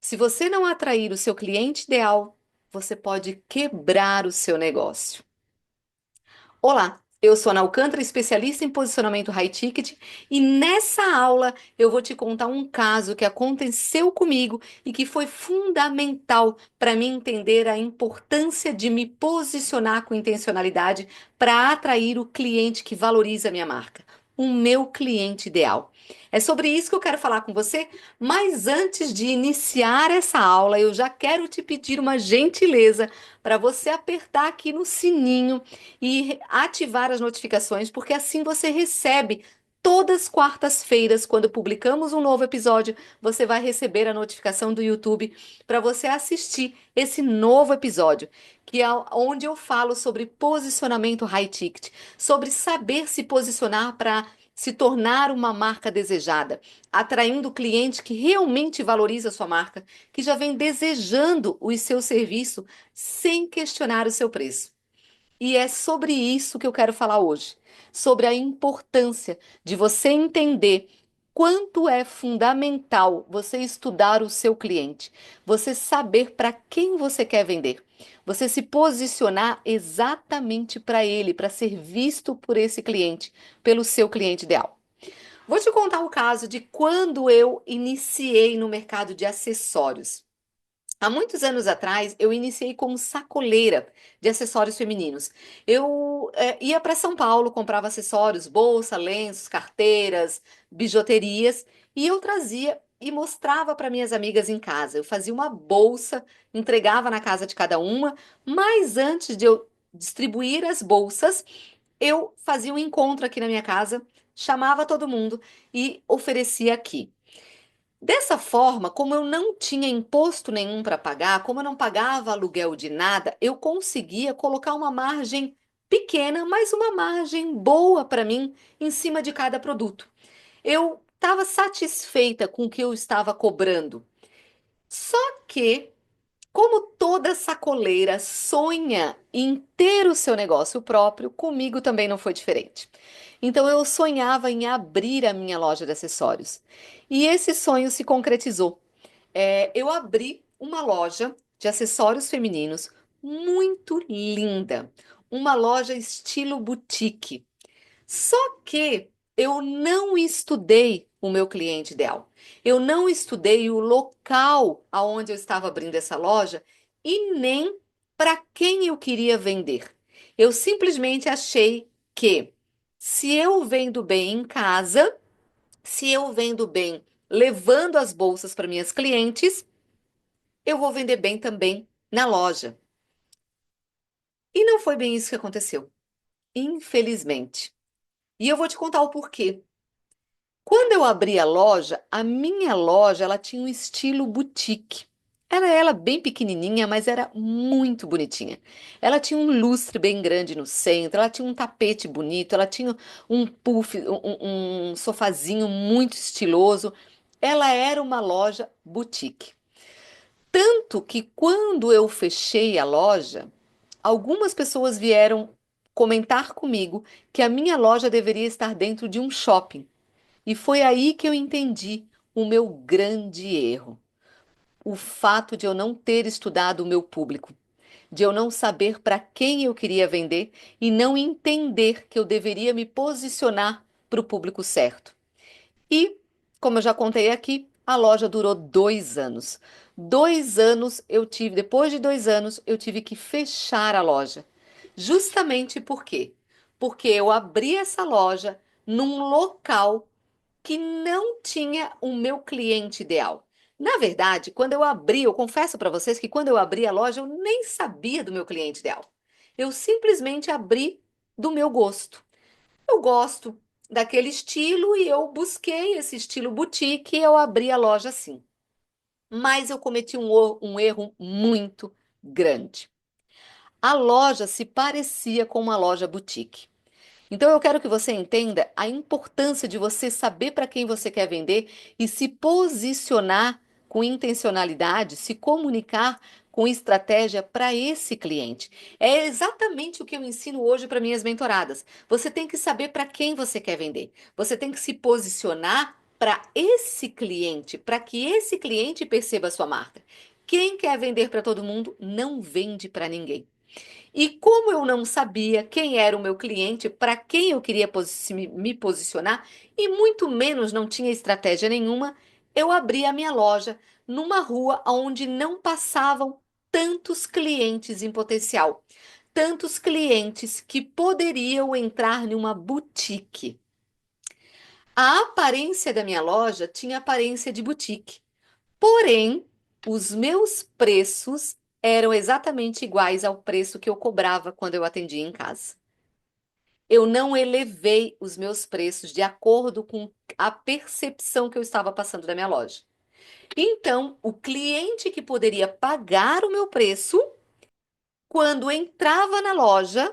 Se você não atrair o seu cliente ideal, você pode quebrar o seu negócio. Olá, eu sou a Ana Alcântara, especialista em posicionamento high ticket, e nessa aula eu vou te contar um caso que aconteceu comigo e que foi fundamental para mim entender a importância de me posicionar com intencionalidade para atrair o cliente que valoriza a minha marca, o meu cliente ideal. É sobre isso que eu quero falar com você, mas antes de iniciar essa aula, eu já quero te pedir uma gentileza para você apertar aqui no sininho e ativar as notificações, porque assim você recebe todas as quartas-feiras, quando publicamos um novo episódio, você vai receber a notificação do YouTube para você assistir esse novo episódio, que é onde eu falo sobre posicionamento high ticket, sobre saber se posicionar para se tornar uma marca desejada, atraindo o cliente que realmente valoriza a sua marca, que já vem desejando o seu serviço sem questionar o seu preço. E é sobre isso que eu quero falar hoje, sobre a importância de você entender quanto é fundamental você estudar o seu cliente, você saber para quem você quer vender, você se posicionar exatamente para ele, para ser visto por esse cliente, pelo seu cliente ideal. Vou te contar o caso de quando eu iniciei no mercado de acessórios. Há muitos anos atrás, eu iniciei como sacoleira de acessórios femininos. Eu ia para São Paulo, comprava acessórios, bolsa, lenços, carteiras, bijuterias, e eu trazia e mostrava para minhas amigas em casa. Eu fazia uma bolsa, entregava na casa de cada uma, mas antes de eu distribuir as bolsas, eu fazia um encontro aqui na minha casa, chamava todo mundo e oferecia aqui. Dessa forma, como eu não tinha imposto nenhum para pagar, como eu não pagava aluguel de nada, eu conseguia colocar uma margem pequena, mas uma margem boa para mim em cima de cada produto. Eu estava satisfeita com o que eu estava cobrando. Só que, como toda sacoleira sonha em ter o seu negócio próprio, comigo também não foi diferente. Então eu sonhava em abrir a minha loja de acessórios. E esse sonho se concretizou. Eu abri uma loja de acessórios femininos muito linda, uma loja estilo boutique. Só que eu não estudei o meu cliente ideal. Eu não estudei o local aonde eu estava abrindo essa loja e nem para quem eu queria vender. Eu simplesmente achei que se eu vendo bem em casa, se eu vendo bem levando as bolsas para minhas clientes, eu vou vender bem também na loja. E não foi bem isso que aconteceu, infelizmente. E eu vou te contar o porquê. Quando eu abri a loja, a minha loja, ela tinha um estilo boutique. Era ela bem pequenininha, mas era muito bonitinha. Ela tinha um lustre bem grande no centro, ela tinha um tapete bonito, ela tinha um puff, um sofazinho muito estiloso. Ela era uma loja boutique. Tanto que quando eu fechei a loja, algumas pessoas vieram comentar comigo que a minha loja deveria estar dentro de um shopping. E foi aí que eu entendi o meu grande erro. O fato de eu não ter estudado o meu público, de eu não saber para quem eu queria vender e não entender que eu deveria me posicionar para o público certo. E, como eu já contei aqui, a loja durou 2 anos. 2 anos eu tive, depois de 2 anos, eu tive que fechar a loja. Justamente por quê? Porque eu abri essa loja num local que não tinha o meu cliente ideal. Na verdade, quando eu abri, eu confesso para vocês que quando eu abri a loja, eu nem sabia do meu cliente ideal. Eu simplesmente abri do meu gosto. Eu gosto daquele estilo e eu busquei esse estilo boutique e eu abri a loja assim. Mas eu cometi um erro muito grande. A loja se parecia com uma loja boutique. Então eu quero que você entenda a importância de você saber para quem você quer vender e se posicionar com intencionalidade, se comunicar com estratégia para esse cliente. É exatamente o que eu ensino hoje para minhas mentoradas. Você tem que saber para quem você quer vender. Você tem que se posicionar para esse cliente, para que esse cliente perceba a sua marca. Quem quer vender para todo mundo não vende para ninguém. E como eu não sabia quem era o meu cliente, para quem eu queria me posicionar, e muito menos não tinha estratégia nenhuma, eu abri a minha loja numa rua onde não passavam tantos clientes em potencial, tantos clientes que poderiam entrar numa boutique. A aparência da minha loja tinha aparência de boutique, porém, os meus preços eram exatamente iguais ao preço que eu cobrava quando eu atendia em casa. Eu não elevei os meus preços de acordo com a percepção que eu estava passando da minha loja. Então, o cliente que poderia pagar o meu preço, quando entrava na loja,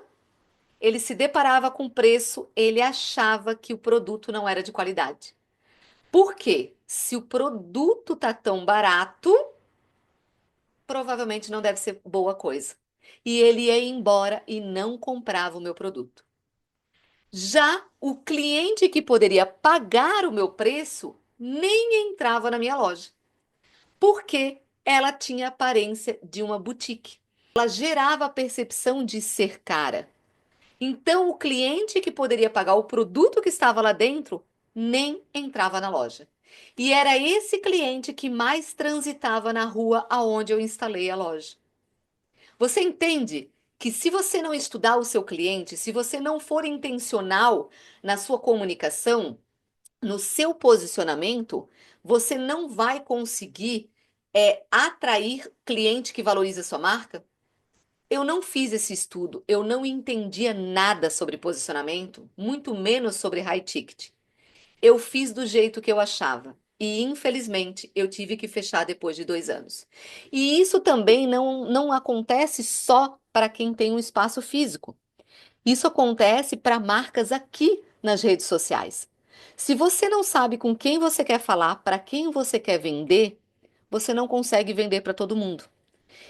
ele se deparava com o preço, ele achava que o produto não era de qualidade. Por quê? Se o produto tá tão barato, provavelmente não deve ser boa coisa. E ele ia embora e não comprava o meu produto. Já o cliente que poderia pagar o meu preço nem entrava na minha loja, porque ela tinha a aparência de uma boutique. Ela gerava a percepção de ser cara. Então, o cliente que poderia pagar o produto que estava lá dentro nem entrava na loja. E era esse cliente que mais transitava na rua aonde eu instalei a loja. Você entende que se você não estudar o seu cliente, se você não for intencional na sua comunicação, no seu posicionamento, você não vai conseguir atrair cliente que valoriza a sua marca? Eu não fiz esse estudo, eu não entendia nada sobre posicionamento, muito menos sobre high ticket. Eu fiz do jeito que eu achava. E, infelizmente, eu tive que fechar depois de 2 anos. E isso também não acontece só para quem tem um espaço físico. Isso acontece para marcas aqui nas redes sociais. Se você não sabe com quem você quer falar, para quem você quer vender, você não consegue vender para todo mundo.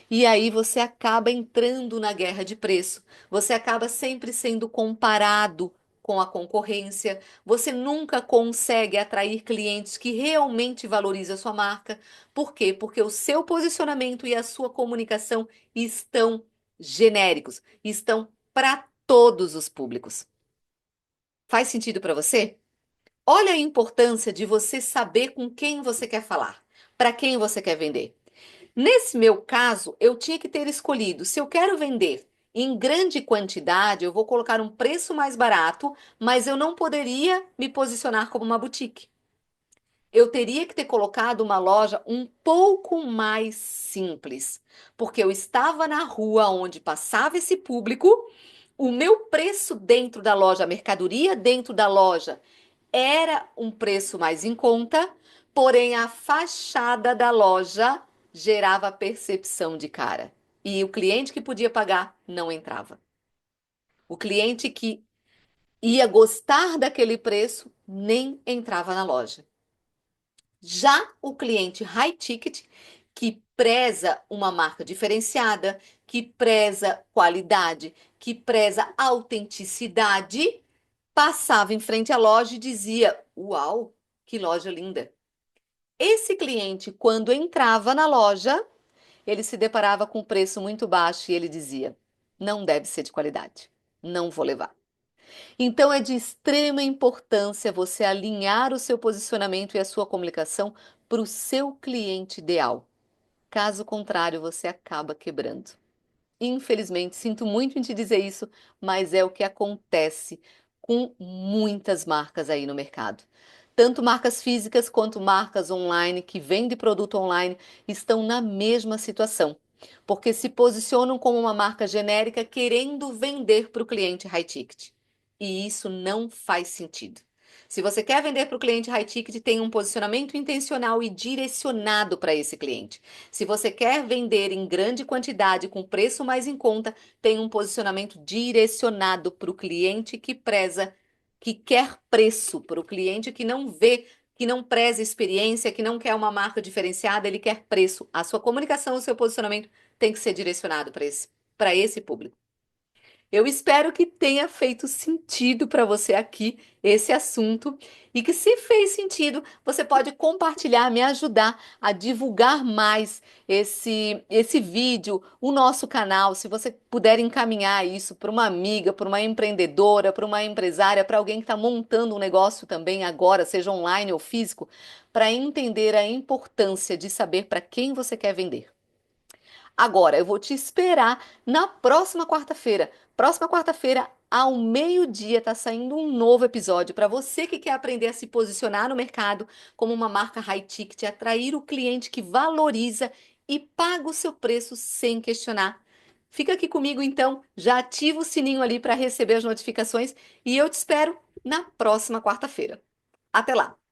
E aí você acaba entrando na guerra de preço. Você acaba sempre sendo comparado com a concorrência. Você nunca consegue atrair clientes que realmente valorizam a sua marca. Por quê? Porque o seu posicionamento e a sua comunicação estão genéricos, estão para todos os públicos. Faz sentido para você? Olha a importância de você saber com quem você quer falar, para quem você quer vender. Nesse meu caso, eu tinha que ter escolhido se eu quero vender em grande quantidade, eu vou colocar um preço mais barato, mas eu não poderia me posicionar como uma boutique. Eu teria que ter colocado uma loja um pouco mais simples, porque eu estava na rua onde passava esse público, o meu preço dentro da loja, a mercadoria dentro da loja era um preço mais em conta, porém a fachada da loja gerava percepção de cara. E o cliente que podia pagar não entrava. O cliente que ia gostar daquele preço nem entrava na loja. Já o cliente high ticket, que preza uma marca diferenciada, que preza qualidade, que preza autenticidade, passava em frente à loja e dizia: Uau, que loja linda! Esse cliente, quando entrava na loja, ele se deparava com um preço muito baixo e ele dizia: Não deve ser de qualidade, não vou levar. Então, é de extrema importância você alinhar o seu posicionamento e a sua comunicação para o seu cliente ideal. Caso contrário, você acaba quebrando. Infelizmente, sinto muito em te dizer isso, mas é o que acontece com muitas marcas aí no mercado. Tanto marcas físicas quanto marcas online que vendem produto online estão na mesma situação, porque se posicionam como uma marca genérica querendo vender para o cliente high ticket. E isso não faz sentido. Se você quer vender para o cliente high ticket, tenha um posicionamento intencional e direcionado para esse cliente. Se você quer vender em grande quantidade com preço mais em conta, tenha um posicionamento direcionado para o cliente que preza, que quer preço, para o cliente que não vê, que não preza experiência, que não quer uma marca diferenciada, ele quer preço. A sua comunicação, o seu posicionamento tem que ser direcionado para esse público. Eu espero que tenha feito sentido para você aqui esse assunto e que, se fez sentido, você pode compartilhar, me ajudar a divulgar mais esse vídeo, o nosso canal. Se você puder encaminhar isso para uma amiga, para uma empreendedora, para uma empresária, para alguém que está montando um negócio também agora, seja online ou físico, para entender a importância de saber para quem você quer vender. Agora, eu vou te esperar na próxima quarta-feira. Próxima quarta-feira, ao meio-dia, tá saindo um novo episódio para você que quer aprender a se posicionar no mercado como uma marca high ticket, atrair o cliente que valoriza e paga o seu preço sem questionar. Fica aqui comigo então, já ativa o sininho ali para receber as notificações e eu te espero na próxima quarta-feira. Até lá!